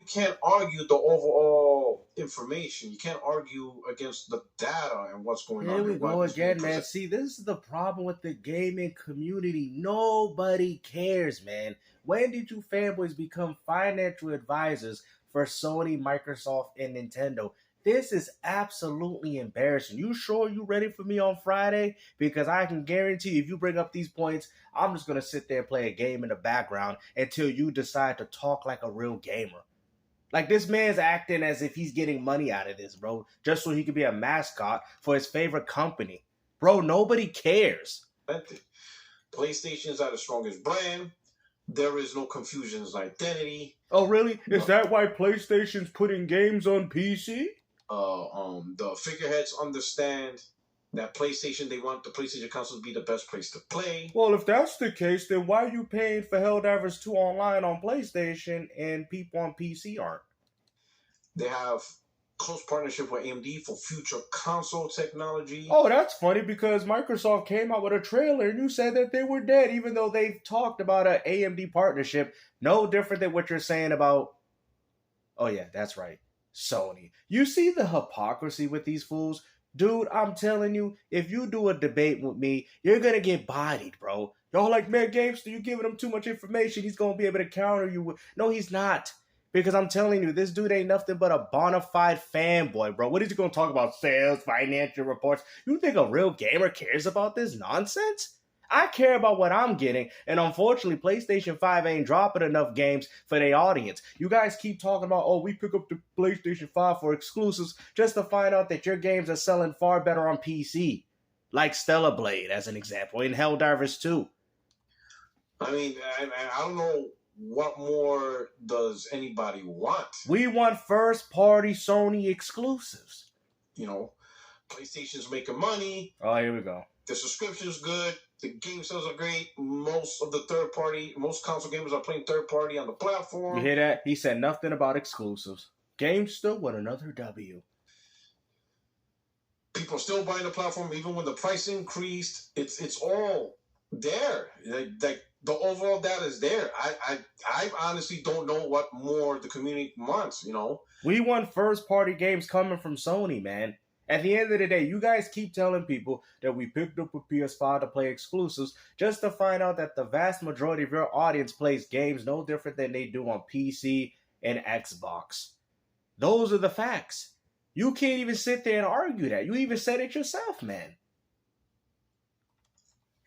can't argue the overall information. You can't argue against the data and what's going Here on we and what go is being again, man. presented. See, this is the problem with the gaming community. Nobody cares, man. When did you fanboys become financial advisors for Sony, Microsoft, and Nintendo? This is absolutely embarrassing. You sure you ready for me on Friday? Because I can guarantee you, if you bring up these points, I'm just going to sit there and play a game in the background until you decide to talk like a real gamer. Like, this man's acting as if he's getting money out of this, bro, just so he could be a mascot for his favorite company. Bro, nobody cares. PlayStation's are the strongest brand. There is no confusion in identity. Oh, really? Is No. that why PlayStation's putting games on PC? The figureheads understand that PlayStation, they want the PlayStation console to be the best place to play. Well, if that's the case, then why are you paying for Helldivers 2 online on PlayStation and people on PC aren't? They have close partnership with AMD for future console technology. Oh, that's funny because Microsoft came out with a trailer and you said that they were dead, even though they've talked about an AMD partnership. No different than what you're saying about. Oh, yeah, that's right. Sony. You see the hypocrisy with these fools? Dude, I'm telling you, if you do a debate with me, you're going to get bodied, bro. Y'all like, man, Gamester, you giving him too much information. He's going to be able to counter you. No, he's not. Because I'm telling you, this dude ain't nothing but a bona fide fanboy, bro. What is he going to talk about? Sales, financial reports? You think a real gamer cares about this nonsense? I care about what I'm getting, and unfortunately, PlayStation 5 ain't dropping enough games for their audience. You guys keep talking about, oh, we pick up the PlayStation 5 for exclusives just to find out that your games are selling far better on PC. Like Stellar Blade, as an example, in Helldivers 2. I mean, I don't know what more does anybody want. We want first-party Sony exclusives. You know, PlayStation's making money. Oh, here we go. The subscription's good. The game sales are great. Most of the most console gamers are playing third party on the platform. You hear that? He said nothing about exclusives. Gamester with another W. People are still buying the platform even when the price increased. It's all there. Like the overall data is there. I honestly don't know what more the community wants. You know, we want first party games coming from Sony, man. At the end of the day, you guys keep telling people that we picked up a PS5 to play exclusives just to find out that the vast majority of your audience plays games no different than they do on PC and Xbox. Those are the facts. You can't even sit there and argue that. You even said it yourself, man.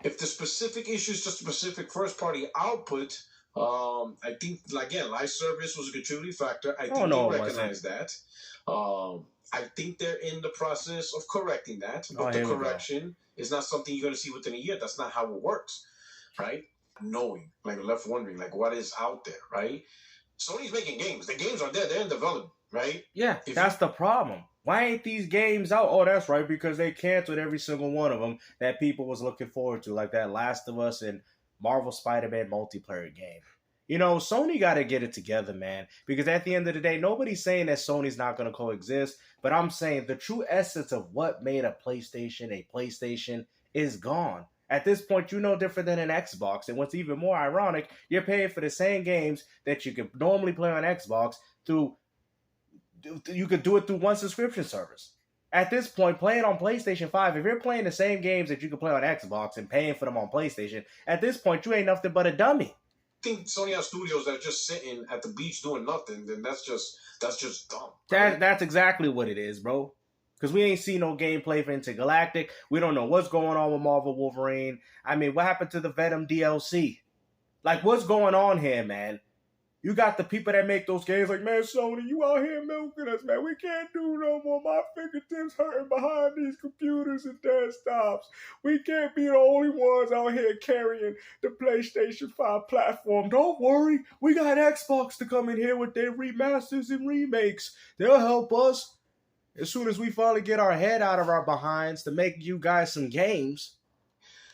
If the specific issue is just specific first-party output, I think, again, live service was a contributing factor. I think they recognize that. I think they're in the process of correcting that, but the correction is not something you're going to see within a year. That's not how it works, right? Knowing, like, left wondering, like, what is out there, right? Sony's making games. The games are there. They're in development, right? Yeah, that's the problem. Why ain't these games out? Oh, that's right, because they canceled every single one of them that people was looking forward to, like that Last of Us and Marvel Spider-Man multiplayer game. You know, Sony got to get it together, man, because at the end of the day, nobody's saying that Sony's not going to coexist, but I'm saying the true essence of what made a PlayStation is gone. At this point, you're no different than an Xbox, and what's even more ironic, you're paying for the same games that you could normally play on Xbox through. You could do it through one subscription service. At this point, playing on PlayStation 5, if you're playing the same games that you can play on Xbox and paying for them on PlayStation, at this point, you ain't nothing but a dummy. I think Sony has studios that are just sitting at the beach doing nothing, then that's just dumb. Right? That's exactly what it is, bro. Because we ain't seen no gameplay for Intergalactic. We don't know what's going on with Marvel Wolverine. I mean, what happened to the Venom DLC? Like, what's going on here, man? You got the people that make those games like, man, Sony, you out here milking us, man. We can't do no more. My fingertips hurting behind these computers and desktops. We can't be the only ones out here carrying the PlayStation 5 platform. Don't worry. We got Xbox to come in here with their remasters and remakes. They'll help us. As soon as we finally get our head out of our behinds to make you guys some games.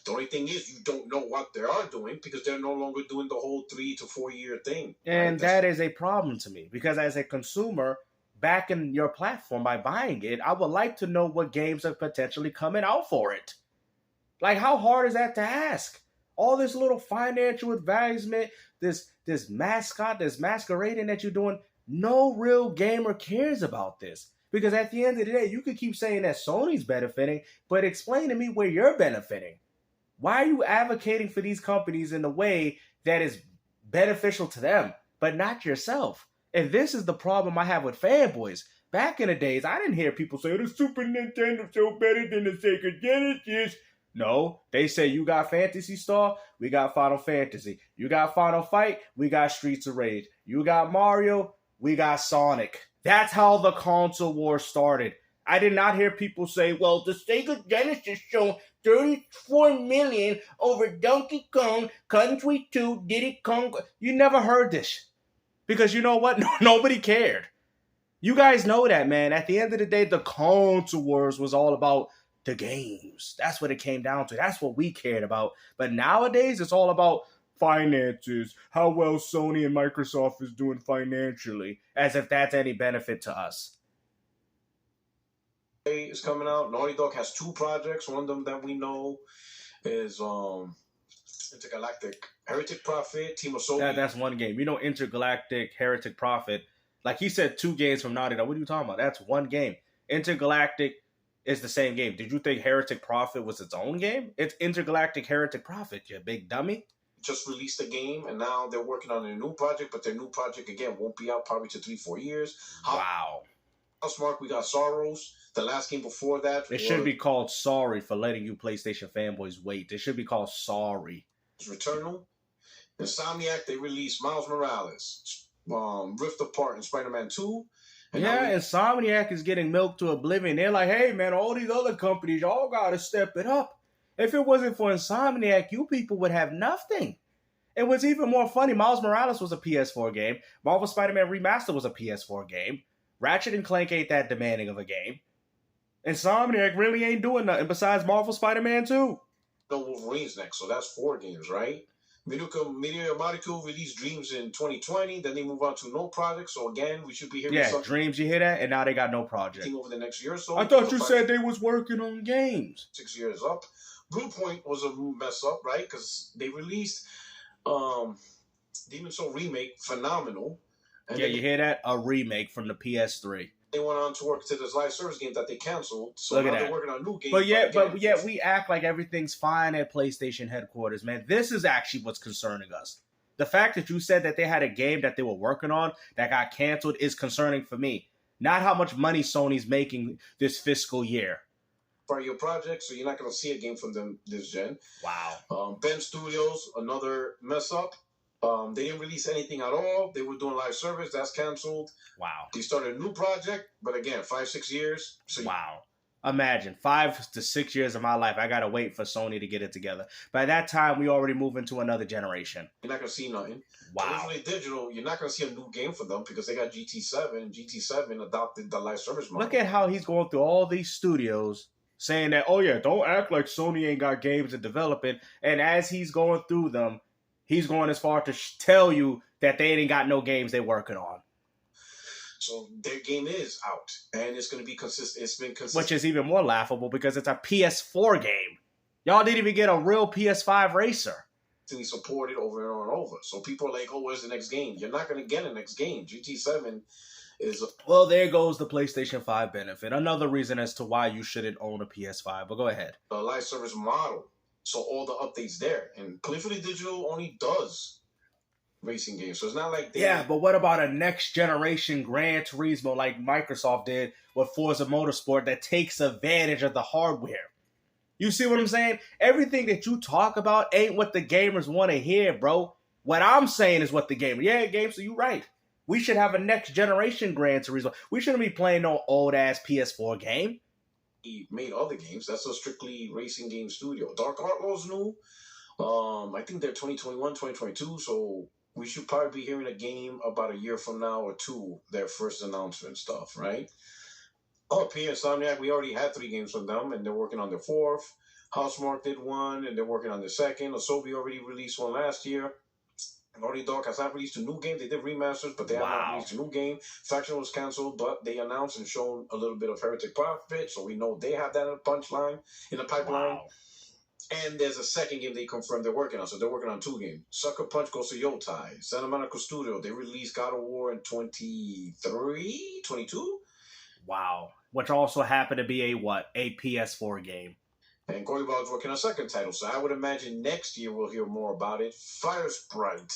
The only thing is you don't know what they are doing because they're no longer doing the whole 3 to 4 year thing. And right? That is a problem to me because as a consumer, backing your platform by buying it, I would like to know what games are potentially coming out for it. Like, how hard is that to ask? All this little financial advisement, this mascot, this masquerading that you're doing, No real gamer cares about this. Because at the end of the day, you could keep saying that Sony's benefiting, but explain to me where you're benefiting. Why are you advocating for these companies in a way that is beneficial to them, but not yourself? And this is the problem I have with Fanboys. Back in the days, I didn't hear people say the Super Nintendo so better than the Sega Genesis. No, they say you got Phantasy Star, we got Final Fantasy. You got Final Fight, we got Streets of Rage. You got Mario, we got Sonic. That's how the console war started. I did not hear people say, well, the Sega Genesis showed 34 million over Donkey Kong, Country 2, Diddy Kong. You never heard this. Because you know what? Nobody cared. You guys know that, man. At the end of the day, the console wars was all about the games. That's what it came down to. That's what we cared about. But nowadays, it's all about finances, how well Sony and Microsoft is doing financially, as if that's any benefit to us. Is coming out. Naughty Dog has 2 projects. One of them that we know is Intergalactic Heretic Prophet, Team of Soul. That's one game. You know, Intergalactic Heretic Prophet. Like he said, 2 games from Naughty Dog. What are you talking about? That's one game. Intergalactic is the same game. Did you think Heretic Prophet was its own game? It's Intergalactic Heretic Prophet, you big dummy. Just released a game, and now they're working on a new project, but their new project, again, won't be out probably to 3-4 years. Wow. Housemarque, we got Sorrows. The last game before that. It should be called Sorry for letting you PlayStation fanboys wait. It should be called Sorry. Returnal. Insomniac, they released Miles Morales, Rift Apart, and Spider-Man 2. And Insomniac is getting milked to oblivion. They're like, hey, man, all these other companies, y'all got to step it up. If it wasn't for Insomniac, you people would have nothing. And what's even more funny, Miles Morales was a PS4 game. Marvel Spider-Man Remastered was a PS4 game. Ratchet & Clank ain't that demanding of a game. Insomniac really ain't doing nothing besides Marvel Spider-Man 2. No, Wolverine's next, so that's 4 games, right? Media Molecule released Dreams in 2020. Then they move on to no project. So again, we should be hearing something. Dreams, you hear that? And now they got no project. Over the next year or so. I thought you said they was working on games. 6 years up. Bluepoint was a mess up, right? Because they released Demon's Soul Remake, phenomenal. And you hear that? A remake from the PS3. They went on to work to this live service game that they canceled. So now they're working on new games. But yet we act like everything's fine at PlayStation headquarters, man. This is actually what's concerning us. The fact that you said that they had a game that they were working on that got canceled is concerning for me. Not how much money Sony's making this fiscal year. For your project, so you're not going to see a game from them this gen. Wow. Ben Studios, another mess up. They didn't release anything at all. They were doing live service. That's canceled. Wow. They started a new project, but again, 5-6 years. So wow. Imagine 5 to 6 years of my life. I got to wait for Sony to get it together. By that time, we already move into another generation. You're not going to see nothing. Wow. Digital, you're not going to see a new game for them because they got GT7. And GT7 adopted the live service model. Look at how he's going through all these studios saying that, oh yeah, don't act like Sony ain't got games to developing. And as he's going through them, he's going as far to tell you that they ain't got no games they're working on. So their game is out, and it's going to be consistent. It's been consistent. Which is even more laughable because it's a PS4 game. Y'all didn't even get a real PS5 racer. It's supported over and over. So people are like, oh, where's the next game? You're not going to get a next game. GT7 is... Well, there goes the PlayStation 5 benefit. Another reason as to why you shouldn't own a PS5. But go ahead. A live service model. So all the updates there. And Playfully Digital only does racing games. So it's not like they... Yeah, but what about a next generation Gran Turismo like Microsoft did with Forza Motorsport that takes advantage of the hardware? You see what I'm saying? Everything that you talk about ain't what the gamers want to hear, bro. What I'm saying is what the gamer... Yeah, games, so you're right. We should have a next generation Gran Turismo. We shouldn't be playing no old-ass PS4 game. He made other games. That's a strictly racing game studio. Dark Outlaw's new. I think they're 2021, 2022, so we should probably be hearing a game about a year from now or 2, their first announcement stuff, right? Oh, Insomniac, we already had 3 games from them, and they're working on their 4th. Housemarque did 1, and they're working on their 2nd. Asobi already released 1 last year. Naughty Dog has not released a new game. They did remasters, but they have not released a new game. Faction was canceled, but they announced and shown a little bit of Heretic Prophet, so we know they have that in the punchline, in the pipeline. And there's a second game they confirmed they're working on. So they're working on 2 games. Sucker Punch goes to Yotai. Santa Monica Studio, they released God of War in 23, 22. Wow. Which also happened to be a PS4 game. And Gory Bog's working on a second title. So I would imagine next year we'll hear more about it. Fire Sprite.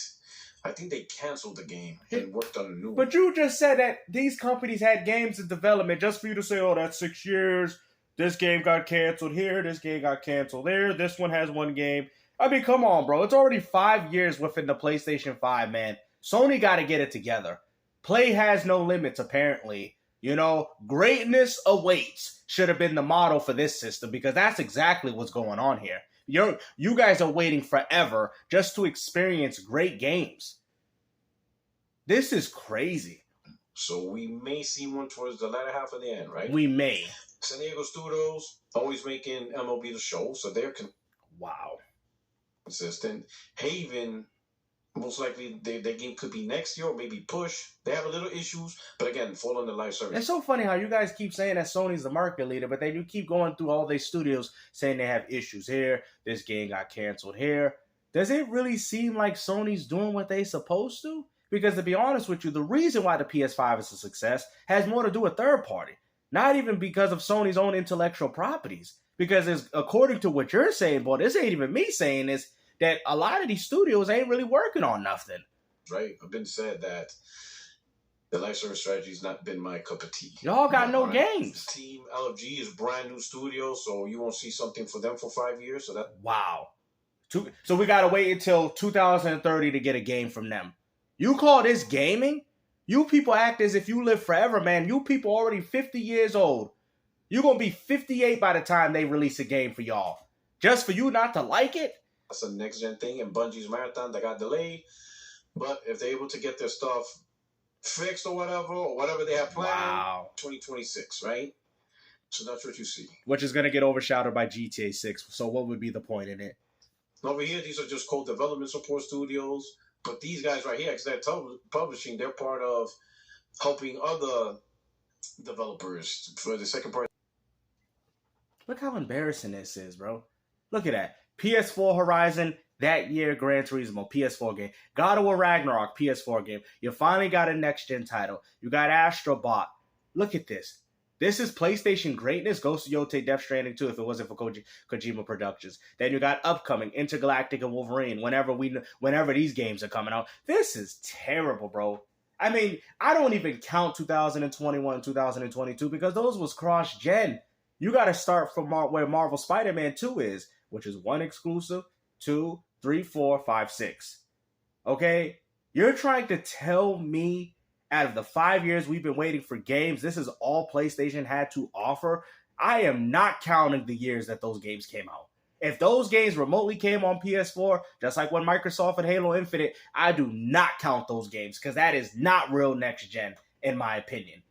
I think they canceled the game and worked on a new one. But you just said that these companies had games in development just for you to say, oh, that's 6 years. This game got canceled here. This game got canceled there. This one has 1 game. I mean, come on, bro. It's already 5 years within the PlayStation 5, man. Sony got to get it together. Play has no limits, apparently. You know, greatness awaits should have been the motto for this system because that's exactly what's going on here. You guys are waiting forever just to experience great games. This is crazy. So we may see one towards the latter half of the end, right? We may. San Diego Studios always making MLB The Show, so they're consistent. Haven, most likely their game could be next year or maybe push. They have a little issues, but again, fall under live service. It's so funny how you guys keep saying that Sony's the market leader, but then you keep going through all these studios saying they have issues here. This game got canceled here. Does it really seem like Sony's doing what they supposed to? Because to be honest with you, the reason why the PS5 is a success has more to do with third party. Not even because of Sony's own intellectual properties. Because according to what you're saying, boy, this ain't even me saying this, that a lot of these studios ain't really working on nothing. Right. I've been said that the live service strategy has not been my cup of tea. Y'all got no games. Team LFG is brand new studio, so you won't see something for them for 5 years. So that wow. So we got to wait until 2030 to get a game from them. You call this gaming? You people act as if you live forever, man. You people already 50 years old. You're going to be 58 by the time they release a game for y'all. Just for you not to like it? That's a next-gen thing. And Bungie's Marathon, that got delayed. But if they're able to get their stuff fixed or whatever they have planned, 2026, right? So that's what you see. Which is going to get overshadowed by GTA 6. So what would be the point in it? Over here, these are just co-development support studios. But these guys right here, because they're publishing, they're part of helping other developers for the second part. Look how embarrassing this is, bro. Look at that. PS4 Horizon, that year, Gran Turismo, PS4 game. God of War Ragnarok, PS4 game. You finally got a next-gen title. You got Astro Bot. Look at this. This is PlayStation greatness. Ghost of Yotei, Death Stranding 2, if it wasn't for Kojima Productions. Then you got upcoming Intergalactic and Wolverine. Whenever these games are coming out, this is terrible, bro. I mean, I don't even count 2021, 2022 because those was cross-gen. You got to start from where Marvel Spider-Man 2 is, which is 1 exclusive, 2, 3, 4, 5, 6. Okay, you're trying to tell me, out of the 5 years we've been waiting for games, this is all PlayStation had to offer? I am not counting the years that those games came out. If those games remotely came on PS4, just like when Microsoft and Halo Infinite, I do not count those games because that is not real next-gen, in my opinion.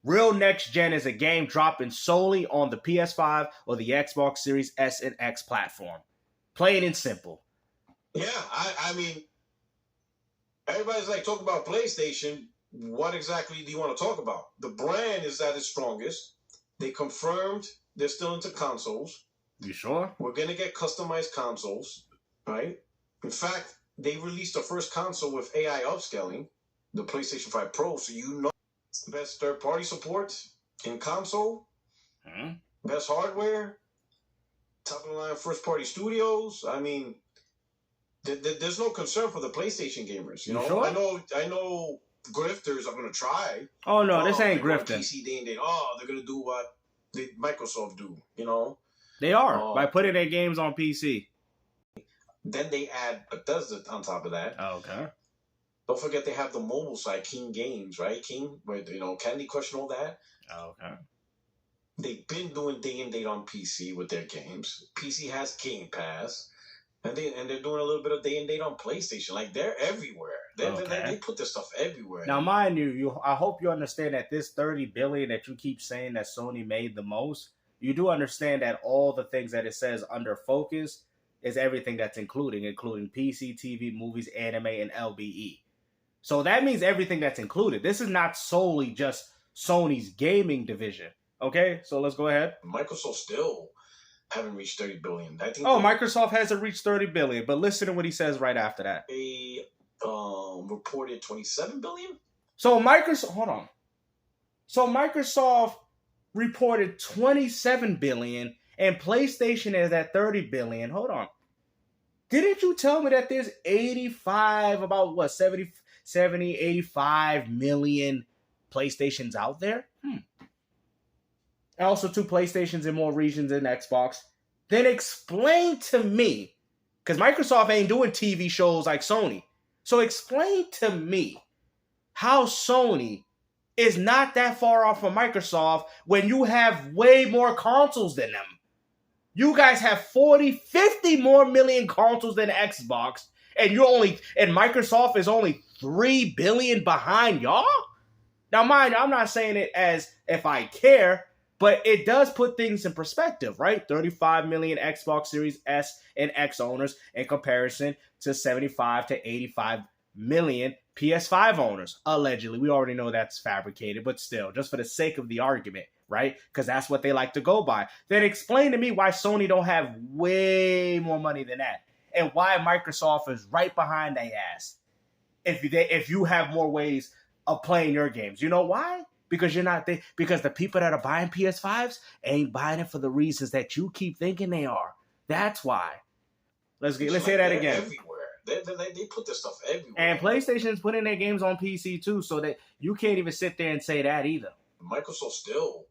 Real next-gen is a game dropping solely on the PS5 or the Xbox Series S and X platform. Plain and simple. Yeah, I mean, everybody's like talking about PlayStation. What exactly do you want to talk about? The brand is at its strongest. They confirmed they're still into consoles. You sure? We're going to get customized consoles, right? In fact, they released the first console with AI upscaling, the PlayStation 5 Pro, so you know best third-party support in console, best hardware, top-of-the-line first-party studios. I mean, there's no concern for the PlayStation gamers. You know, sure? I know grifters are going to try. Oh, no, this ain't grifting. PC day and day. Oh, they're going to do what Microsoft do, you know? They are, by putting their games on PC. Then they add Bethesda on top of that. Okay. Don't forget they have the mobile side, King Games, right? King, where, you know, Candy Crush and all that. Okay. They've been doing day and date on PC with their games. PC has Game Pass. And they're doing a little bit of day and date on PlayStation. Like, they're everywhere. They put this stuff everywhere. Now, mind you, I hope you understand that this $30 billion that you keep saying that Sony made the most, you do understand that all the things that it says under focus is everything that's including PC, TV, movies, anime, and LBE. So that means everything that's included. This is not solely just Sony's gaming division. Okay, so let's go ahead. Microsoft still haven't reached 30 billion. I think. Oh, Microsoft hasn't reached 30 billion, but listen to what he says right after that. They reported 27 billion. So Microsoft reported 27 billion, and PlayStation is at 30 billion. Hold on. Didn't you tell me that there's 85 million PlayStations out there? And also 2 PlayStations in more regions than Xbox. Then explain to me, because Microsoft ain't doing TV shows like Sony. So explain to me how Sony is not that far off from Microsoft when you have way more consoles than them. You guys have 40, 50 more million consoles than Xbox, and Microsoft is only 3 billion behind y'all? Now, mind, I'm not saying it as if I care, but it does put things in perspective, right? 35 million Xbox Series S and X owners in comparison to 75 to 85 million PS5 owners, allegedly. We already know that's fabricated, but still, just for the sake of the argument, right? Because that's what they like to go by. Then explain to me why Sony don't have way more money than that, and why Microsoft is right behind their ass if you have more ways of playing your games. You know why? Because because the people that are buying PS5s ain't buying it for the reasons that you keep thinking they are. That's why. Let's say that again. Everywhere. They put this stuff everywhere. And PlayStation's putting their games on PC too, so that you can't even sit there and say that either. Microsoft still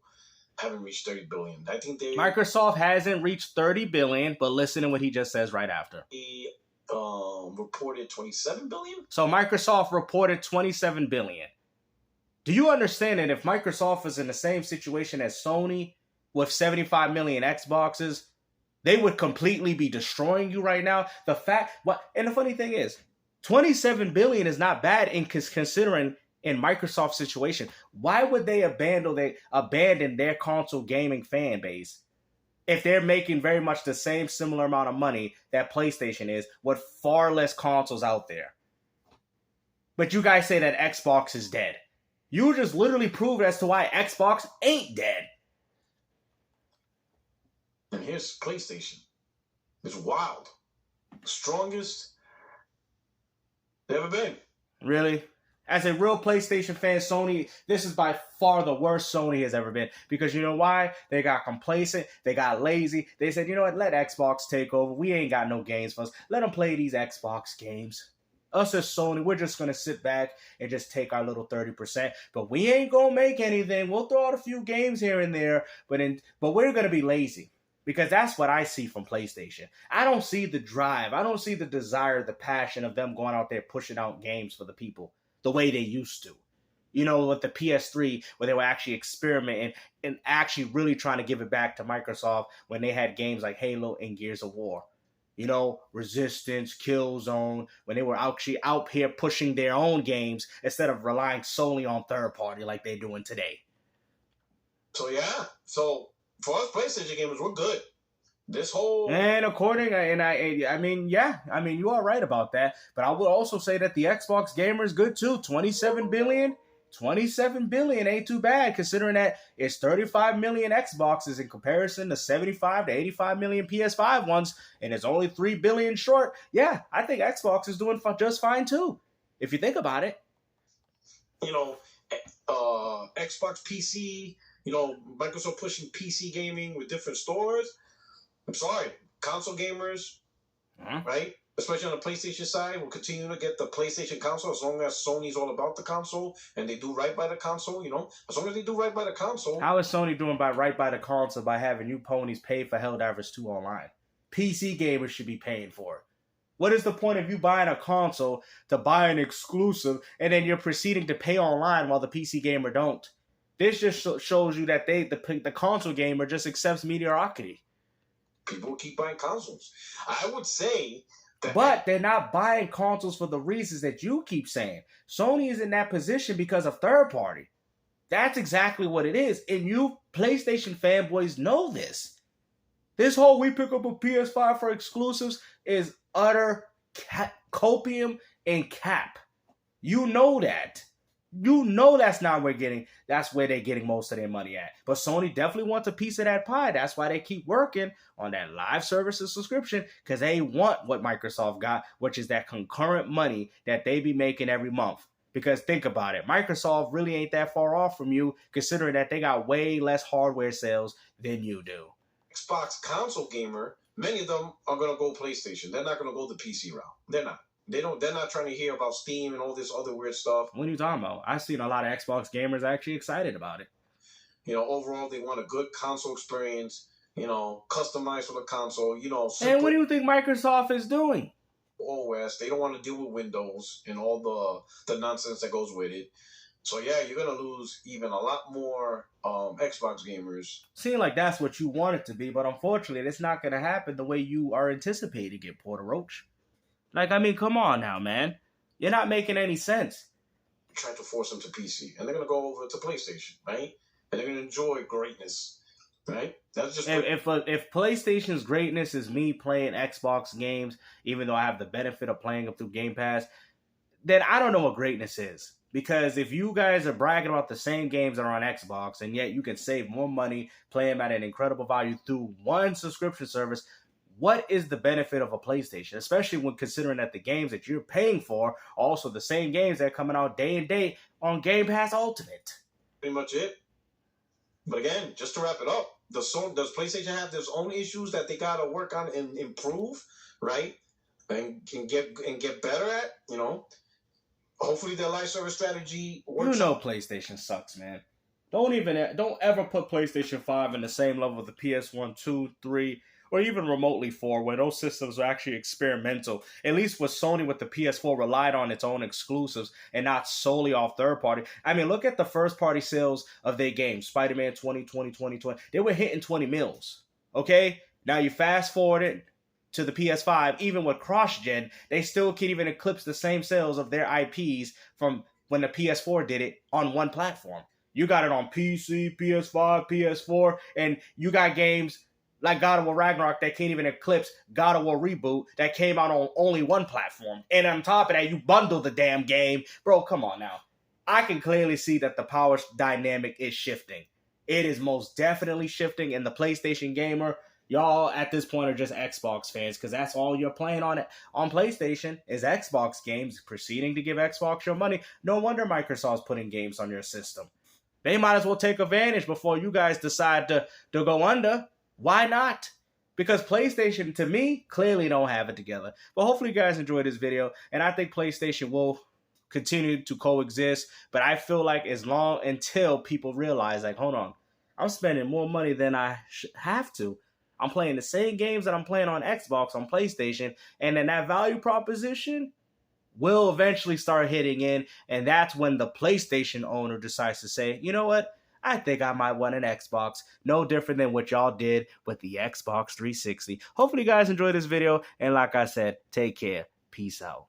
haven't reached 30 billion. I think Microsoft hasn't reached 30 billion, but listen to what he just says right after. He reported 27 billion. So Microsoft reported 27 billion. Do you understand that if Microsoft is in the same situation as Sony with 75 million Xboxes, they would completely be destroying you right now? And the funny thing is, 27 billion is not bad considering in Microsoft's situation. Why would they abandon their console gaming fan base if they're making very much the same similar amount of money that PlayStation is with far less consoles out there? But you guys say that Xbox is dead. You just literally proved as to why Xbox ain't dead. And here's PlayStation. It's wild. Strongest they've ever been. Really? As a real PlayStation fan, Sony, this is by far the worst Sony has ever been. Because you know why? They got complacent. They got lazy. They said, you know what? Let Xbox take over. We ain't got no games for us. Let them play these Xbox games. Us as Sony, we're just going to sit back and just take our little 30%. But we ain't going to make anything. We'll throw out a few games here and there. But we're going to be lazy. Because that's what I see from PlayStation. I don't see the drive. I don't see the desire, the passion of them going out there pushing out games for the people the way they used to. You know, with the PS3, where they were actually experimenting and actually really trying to give it back to Microsoft when they had games like Halo and Gears of War. You know, Resistance, Killzone, when they were actually out here pushing their own games instead of relying solely on third party like they're doing today. So, yeah. So, for us PlayStation gamers, we're good. I mean, you are right about that. But I would also say that the Xbox gamer is good too. 27 billion ain't too bad, considering that it's 35 million Xboxes in comparison to 75 to 85 million PS5 ones, and it's only 3 billion short. Yeah, I think Xbox is doing just fine too, if you think about it. You know, Xbox PC, you know, Microsoft pushing PC gaming with different stores. I'm sorry, console gamers, right? Especially on the PlayStation side, will continue to get the PlayStation console as long as Sony's all about the console and they do right by the console, you know? As long as they do right by the console. How is Sony doing right by the console by having you ponies pay for Helldivers 2 online? PC gamers should be paying for it. What is the point of you buying a console to buy an exclusive and then you're proceeding to pay online while the PC gamer don't? This just shows you that the console gamer just accepts mediocrity. People keep buying consoles. I would say that... But they're not buying consoles for the reasons that you keep saying. Sony is in that position because of third party. That's exactly what it is. And you PlayStation fanboys know this. This whole we pick up a PS5 for exclusives is utter copium and cap. You know that. You know that's where they're getting most of their money at. But Sony definitely wants a piece of that pie. That's why they keep working on that live services subscription, because they want what Microsoft got, which is that concurrent money that they be making every month. Because think about it, Microsoft really ain't that far off from you, considering that they got way less hardware sales than you do. Xbox console gamer, many of them are going to go PlayStation. They're not going to go the PC route. They're not. They're not trying to hear about Steam and all this other weird stuff. What are you talking about? I've seen a lot of Xbox gamers actually excited about it. Overall, they want a good console experience, customized for the console, And what do you think Microsoft is doing? OS. They don't want to deal with Windows and all the nonsense that goes with it. So, yeah, you're going to lose even a lot more Xbox gamers. Seems like that's what you want it to be, but unfortunately, it's not going to happen the way you are anticipating it, Puerto Roach. Like, I mean, come on now, man. You're not making any sense. Trying to force them to PC, and they're going to go over to PlayStation, right? And they're going to enjoy greatness, right? That's just if PlayStation's greatness is me playing Xbox games, even though I have the benefit of playing them through Game Pass, then I don't know what greatness is. Because if you guys are bragging about the same games that are on Xbox, and yet you can save more money playing them at an incredible value through one subscription service, what is the benefit of a PlayStation? Especially when considering that the games that you're paying for are also the same games that are coming out day and day on Game Pass Ultimate. Pretty much it. But again, just to wrap it up, does PlayStation have their own issues that they gotta work on and improve, right? And get better at, Hopefully their live service strategy works. PlayStation sucks, man. Don't ever put PlayStation 5 in the same level with the PS1, 2, 3, or even remotely 4, where those systems are actually experimental. At least with Sony, with the PS4, relied on its own exclusives and not solely off third party. I mean, look at the first party sales of their games. Spider-Man 2020. They were hitting 20 mils. Okay? Now you fast forward it to the PS5, even with cross-gen, they still can't even eclipse the same sales of their IPs from when the PS4 did it on one platform. You got it on PC, PS5, PS4, and you got games like God of War Ragnarok that can't even eclipse God of War Reboot that came out on only one platform. And on top of that, you bundle the damn game. Bro, come on now. I can clearly see that the power dynamic is shifting. It is most definitely shifting, and the PlayStation gamer, y'all at this point are just Xbox fans, because that's all you're playing on PlayStation is Xbox games, proceeding to give Xbox your money. No wonder Microsoft's putting games on your system. They might as well take advantage before you guys decide to go under. Why not? Because PlayStation, to me, clearly don't have it together. But hopefully you guys enjoyed this video, and I think PlayStation will continue to coexist. But I feel like until people realize, like, hold on, I'm spending more money than I have to. I'm playing the same games that I'm playing on Xbox, on PlayStation, and then that value proposition will eventually start hitting in, and that's when the PlayStation owner decides to say, you know what? I think I might want an Xbox. No different than what y'all did with the Xbox 360. Hopefully you guys enjoyed this video, and like I said, take care. Peace out.